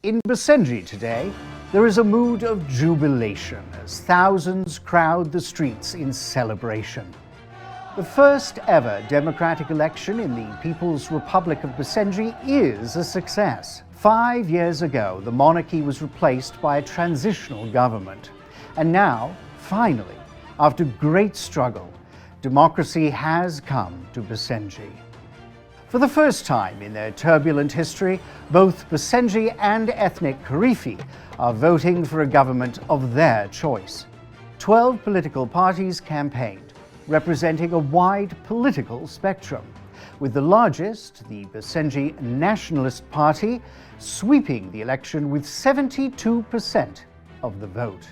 In Basenji today, there is a mood of jubilation as thousands crowd the streets in celebration. The first ever democratic election in the People's Republic of Basenji is a success. 5 years ago, the monarchy was replaced by a transitional government. And now, finally, after great struggle, democracy has come to Basenji. For the first time in their turbulent history, both Basenji and ethnic Karifi are voting for a government of their choice. 12 political parties campaigned, representing a wide political spectrum, with the largest, the Basenji Nationalist Party, sweeping the election with 72% of the vote.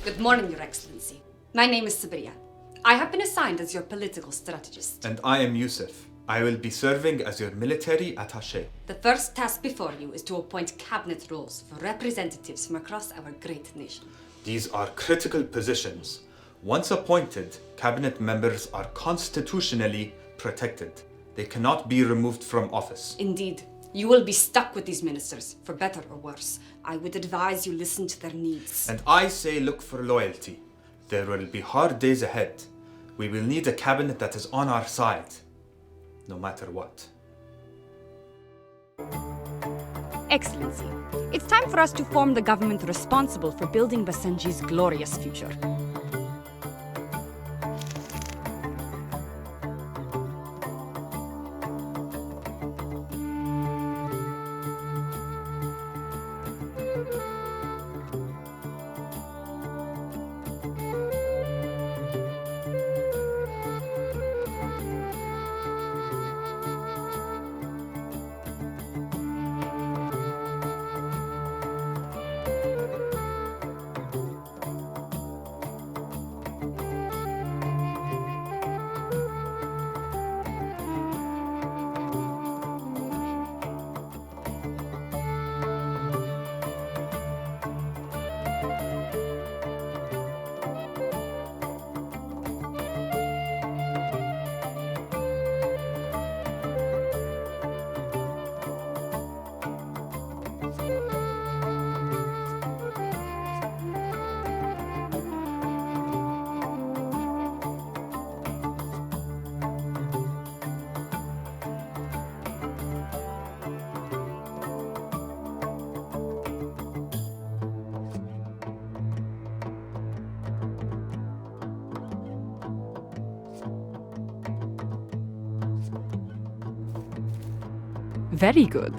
Good morning, Your Excellency. My name is Sabriya. I have been assigned as your political strategist. And I am Yusuf. I will be serving as your military attaché. The first task before you is to appoint cabinet roles for representatives from across our great nation. These are critical positions. Once appointed, cabinet members are constitutionally protected. They cannot be removed from office. Indeed. You will be stuck with these ministers, for better or worse. I would advise you listen to their needs. And I say look for loyalty. There will be hard days ahead. We will need a cabinet that is on our side, no matter what. Excellency, it's time for us to form the government responsible for building Basenji's glorious future. Very good.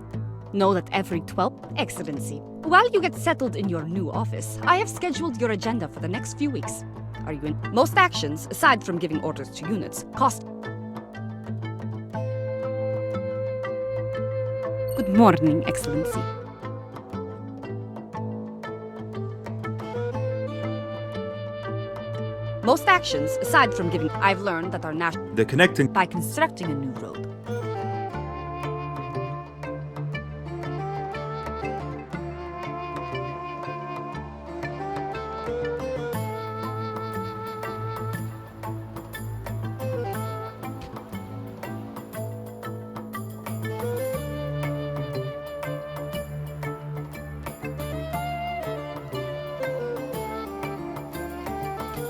Know that every 12th Excellency. While you get settled in your new office, I have scheduled your agenda for the next few weeks. Are you in? Most actions, aside from giving orders to units, cost. Good morning, Excellency. Most actions, aside from giving, I've learned that our national. The connecting By constructing a new road.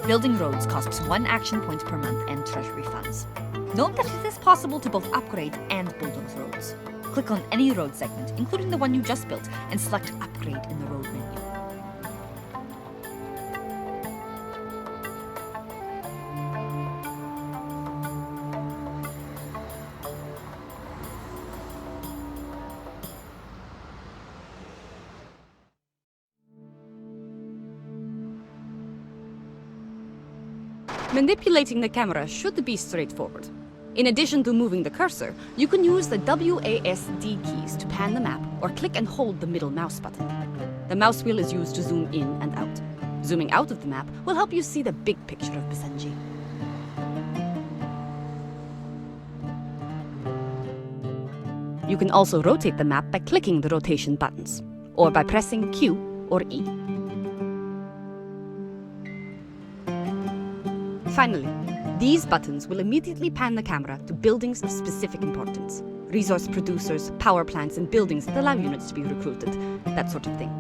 Building roads costs 1 action point per month and treasury funds. Note that it is possible to both upgrade and bulldoze roads. Click on any road segment, including the one you just built, and select Upgrade in the road menu. Manipulating the camera should be straightforward. In addition to moving the cursor, you can use the WASD keys to pan the map or click and hold the middle mouse button. The mouse wheel is used to zoom in and out. Zooming out of the map will help you see the big picture of Basenji. You can also rotate the map by clicking the rotation buttons, or by pressing Q or E. Finally, These buttons will immediately pan the camera to buildings of specific importance. Resource producers, power plants, and buildings that allow units to be recruited. That sort of thing.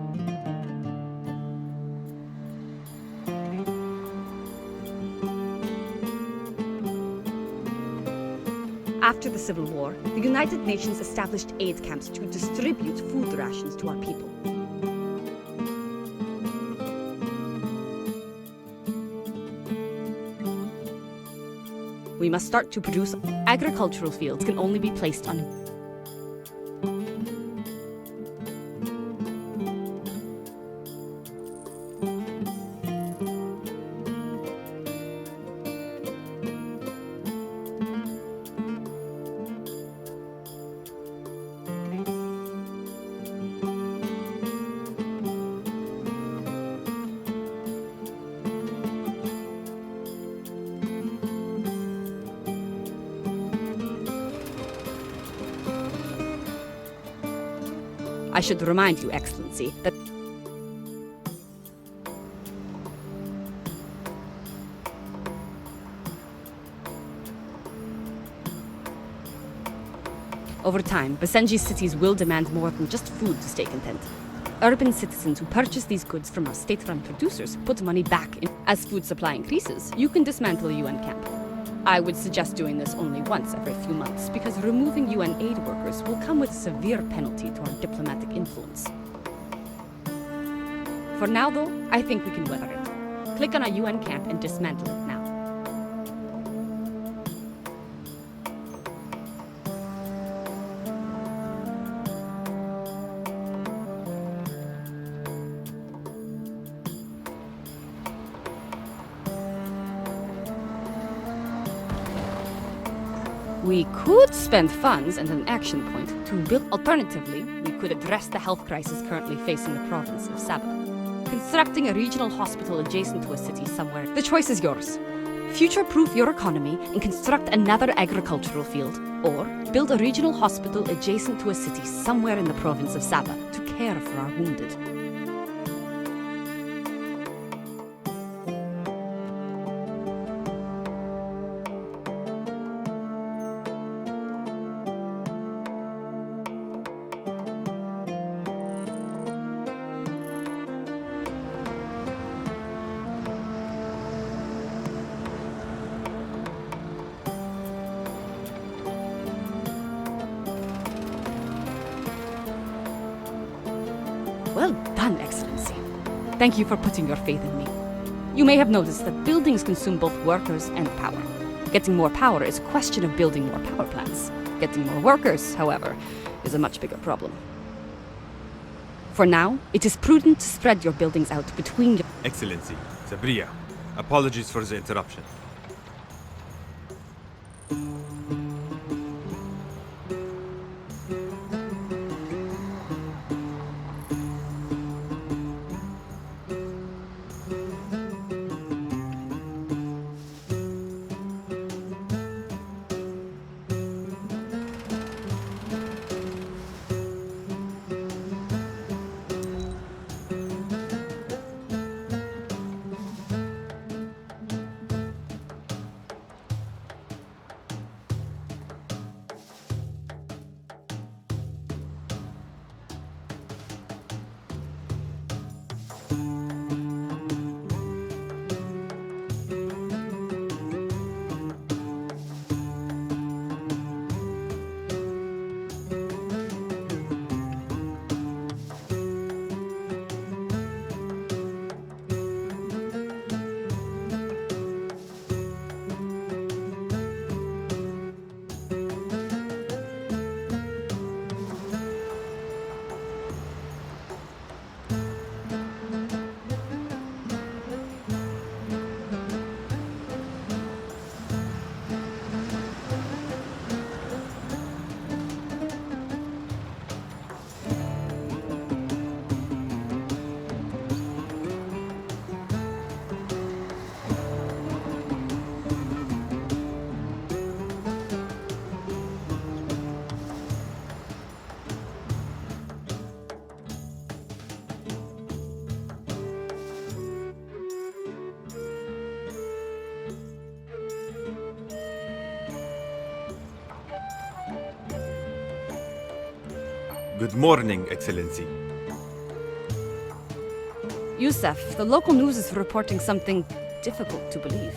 After the Civil War, the United Nations established aid camps to distribute food rations to our people. We must start to produce. Agricultural fields can only be placed on. I should remind you, Excellency, that over time, Basenji's cities will demand more than just food to stay content. Urban citizens who purchase these goods from our state-run producers put money back in. As food supply increases, you can dismantle a UN camp. I would suggest doing this only once every few months, because removing UN aid workers will come with a severe penalty to our diplomatic influence. For now, though, I think we can weather it. Click on a UN camp and dismantle it now. We could spend funds and an action point to build. Alternatively, we could address the health crisis currently facing the province of Sabah. Constructing a regional hospital adjacent to a city somewhere. The choice is yours. Future-proof your economy and construct another agricultural field, or build a regional hospital adjacent to a city somewhere in the province of Sabah to care for our wounded. Well done, Excellency. Thank you for putting your faith in me. You may have noticed that buildings consume both workers and power. Getting more power is a question of building more power plants. Getting more workers, however, is a much bigger problem. For now, it is prudent to spread your buildings out between your... Excellency, Sabriya, apologies for the interruption. Good morning, Excellency. Yusuf, the local news is reporting something difficult to believe.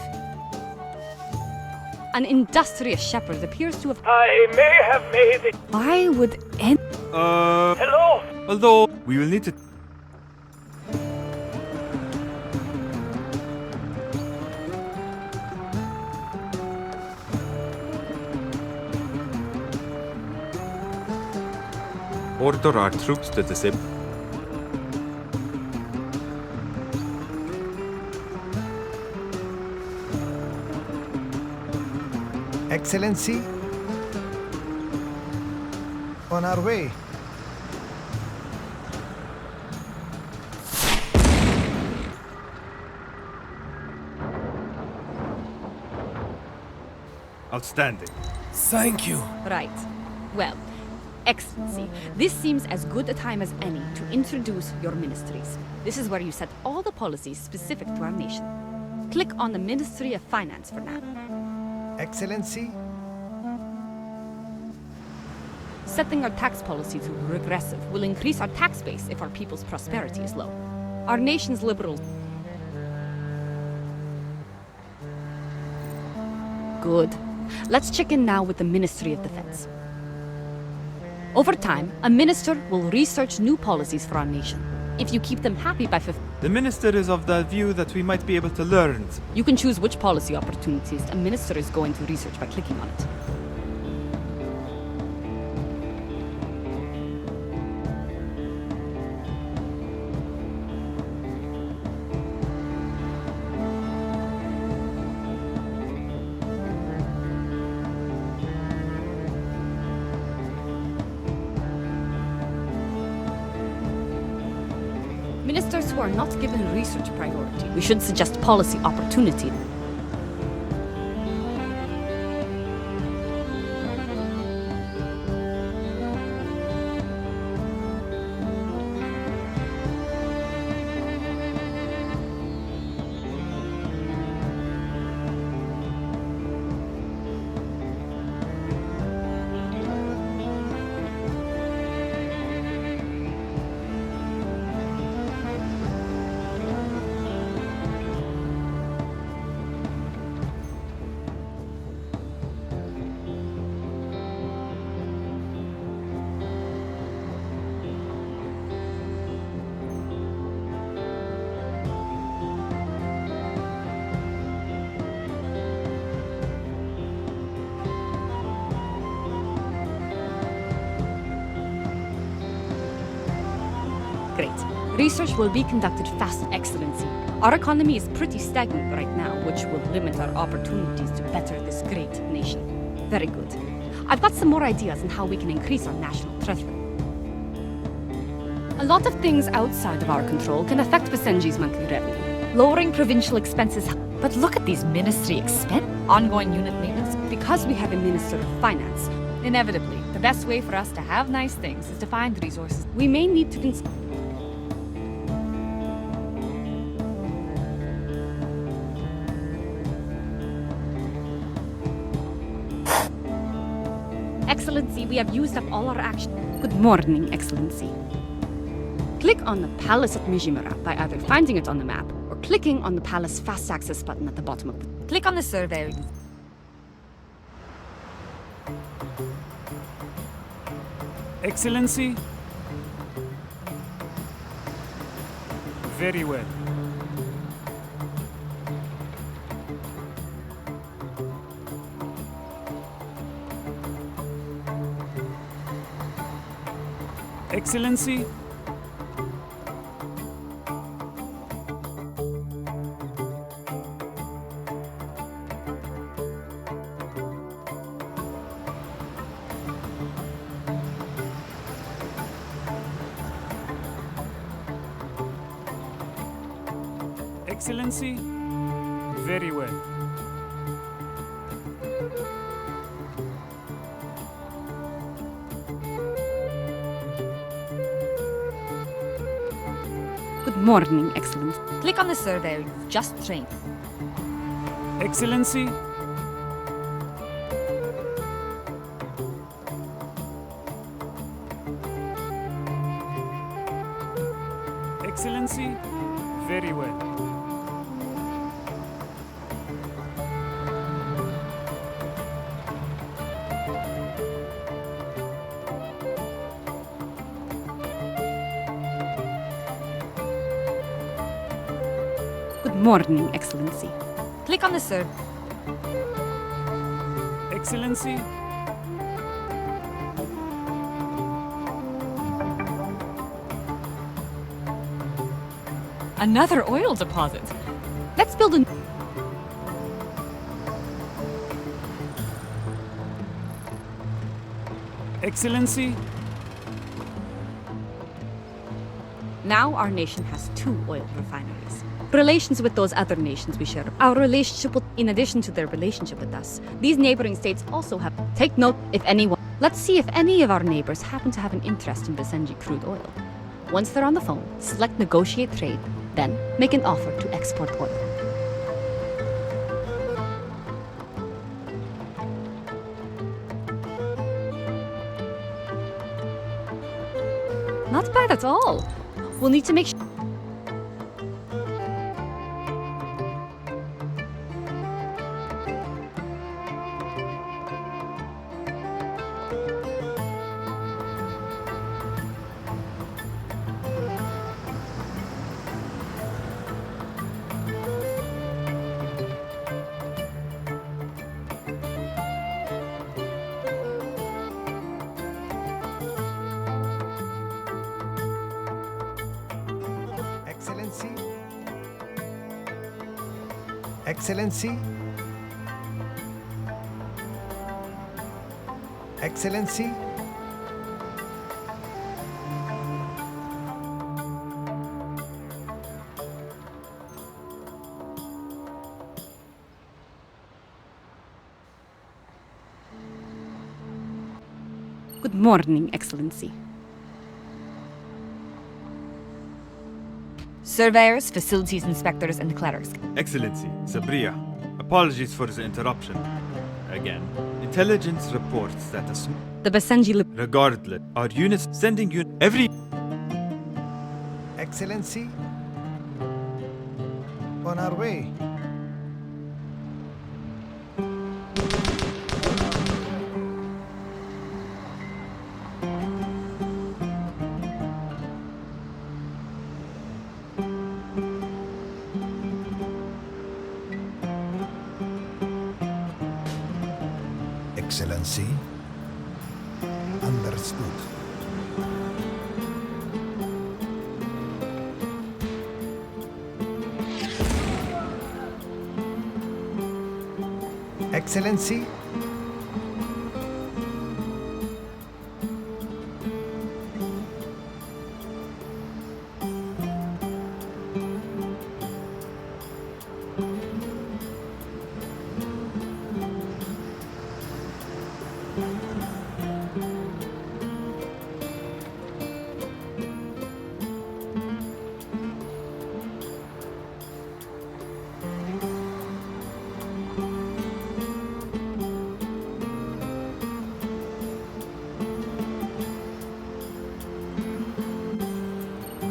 An industrious shepherd appears to have... I may have made it. Why would any... Hello? Although, we will need to... Order our troops to disable... Excellency, on our way. Outstanding. Thank you. Right. Well, Excellency, this seems as good a time as any to introduce your ministries. This is where you set all the policies specific to our nation. Click on the Ministry of Finance for now. Excellency, Setting our tax policy to regressive will increase our tax base if our people's prosperity is low. Our nation's liberals... Good. Let's check in now with the Ministry of Defense. Over time, a minister will research new policies for our nation. If you keep them happy by... The minister is of the view that we might be able to learn. You can choose which policy opportunities a minister is going to research by clicking on it. Ministers who are not given research priority, we should suggest policy opportunity. Great. Research will be conducted fast, Excellency. Our economy is pretty stagnant right now, which will limit our opportunities to better this great nation. Very good. I've got some more ideas on how we can increase our national treasury. A lot of things outside of our control can affect Basenji's monthly revenue. Lowering provincial expenses... But look at these ministry expense, ongoing unit maintenance. Because we have a Minister of Finance, inevitably, the best way for us to have nice things is to find resources. We may need to... Excellency, we have used up all our action. Good morning, Excellency. Click on the palace at Mijimura by either finding it on the map or clicking on the palace fast access button at the bottom of the... Click on the survey. Excellency? Very well. Excellency? Excellency? Very well. Good morning, Excellency. Click on the survey you've just trained. Excellency? Good morning, Excellency. Click on the sir. Excellency, Another oil deposit. Let's build a... Excellency, Now our nation has 2 oil refineries. Relations with those other nations we share. Our relationship with, in addition to their relationship with us, these neighboring states also have. Take note if anyone. Let's see if any of our neighbors happen to have an interest in Basenji crude oil. Once they're on the phone, select negotiate trade, then make an offer to export oil. Not bad at all. We'll need to make sure. Excellency. Excellency. Excellency. Good morning, Excellency. Surveyors, facilities inspectors, and clerks. Excellency, Sabria, apologies for the interruption. Again, intelligence reports that The Basenji regardless, our units sending you every... Excellency. On our way. Excellency. Understood. Excellency.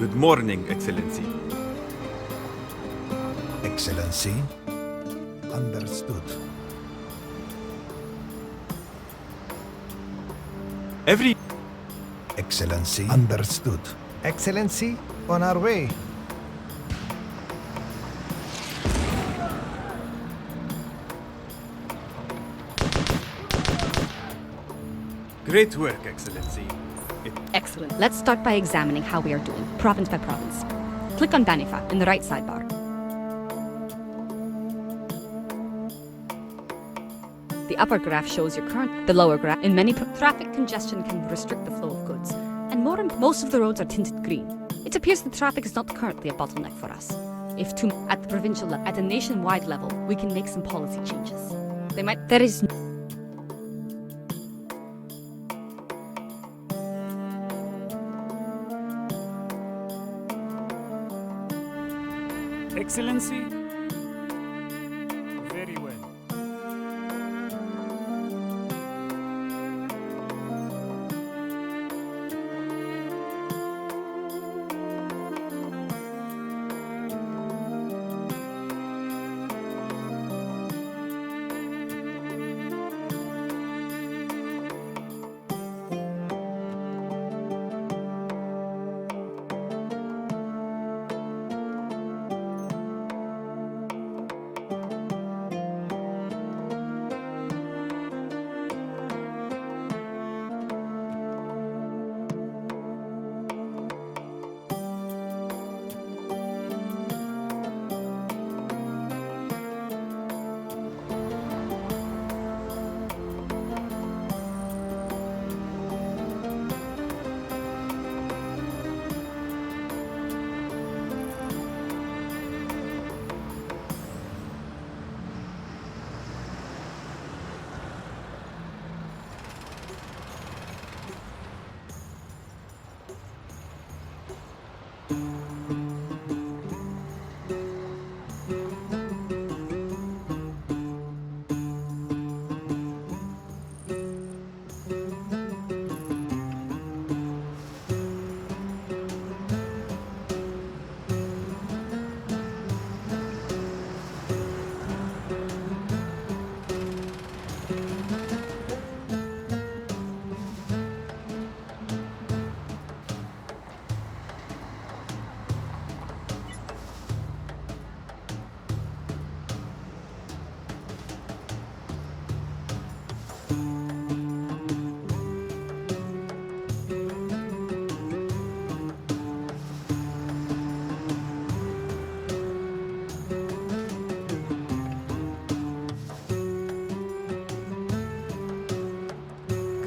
Good morning, Excellency. Excellency. Understood. Every... Excellency. Understood. Excellency. On our way. Great work, Excellency. Excellent. Let's start by examining how we are doing, province by province. Click on Banifa in the right sidebar. The upper graph shows your current, the lower graph. In many traffic congestion can restrict the flow of goods, and most of the roads are tinted green. It appears the traffic is not currently a bottleneck for us. If too, at the provincial level, at a nationwide level, we can make some policy changes. There is Excellency. Very well.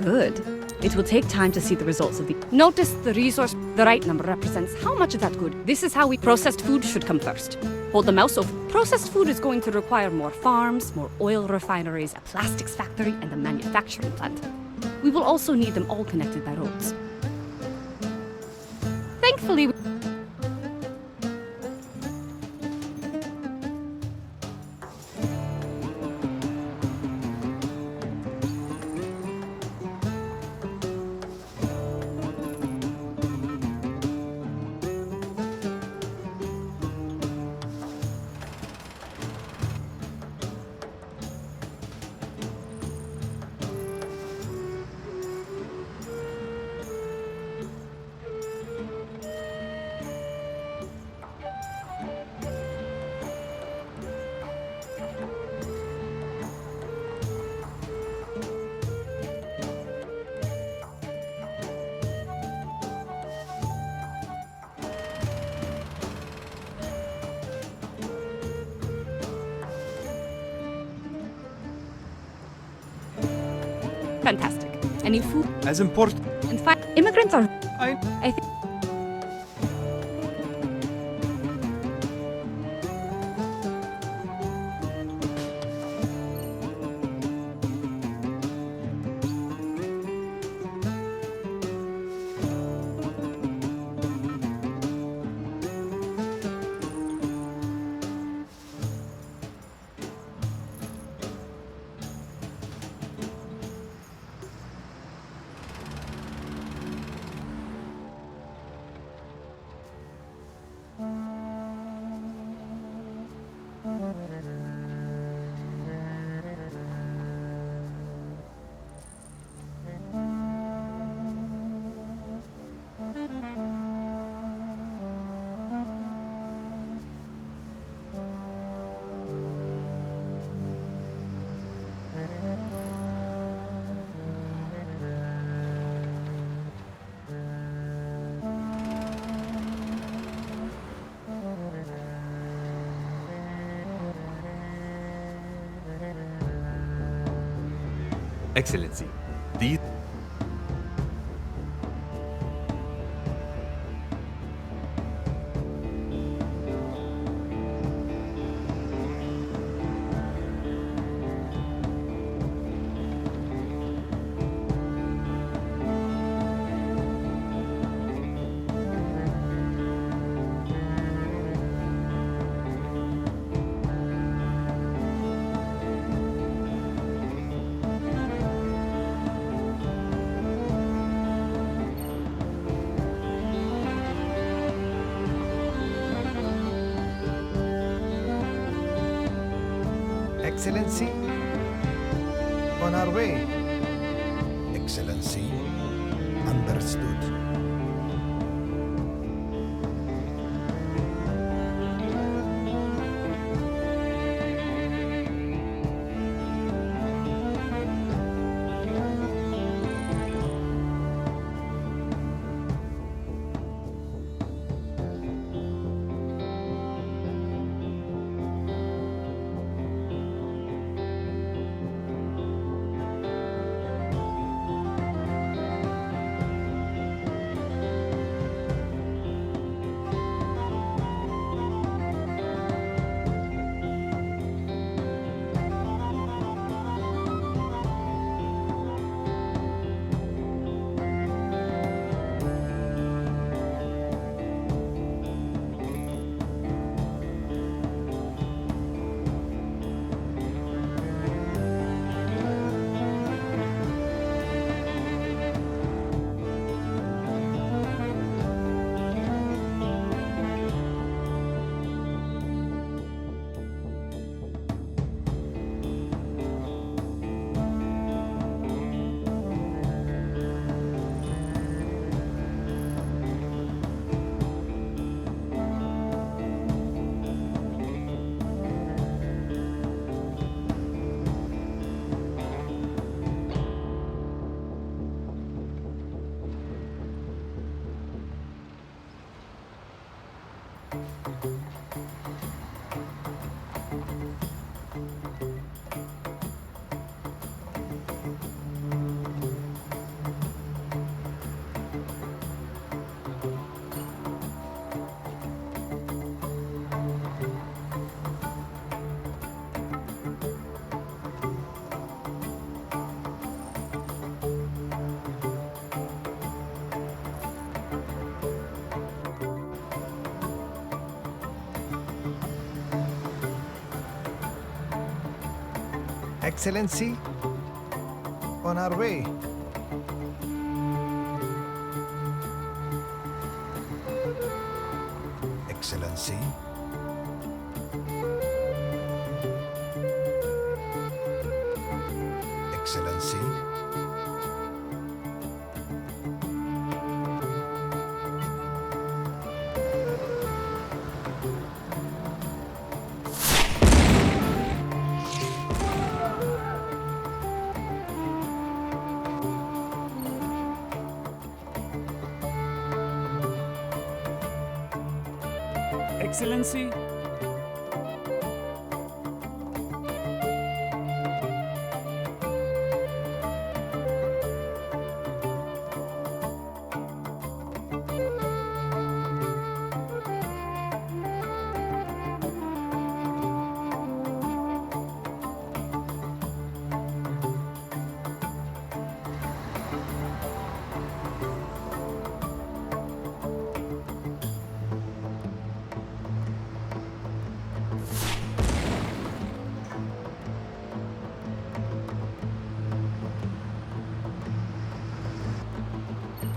good. It will take time to see the results of the. Notice the resource. The right number represents how much of that good. This is how we processed food should come first. Hold the mouse over. Processed food is going to require more farms, more oil refineries, a plastics factory, and a manufacturing plant. We will also need them all connected by roads. Thankfully. Fantastic. Any food? As important. And immigrants are. I think. Excellency, these. Excellency, on our way. Excellency, understood. Excellency, on our way. Excellency. Excellency. Excellency,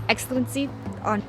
Excellency, on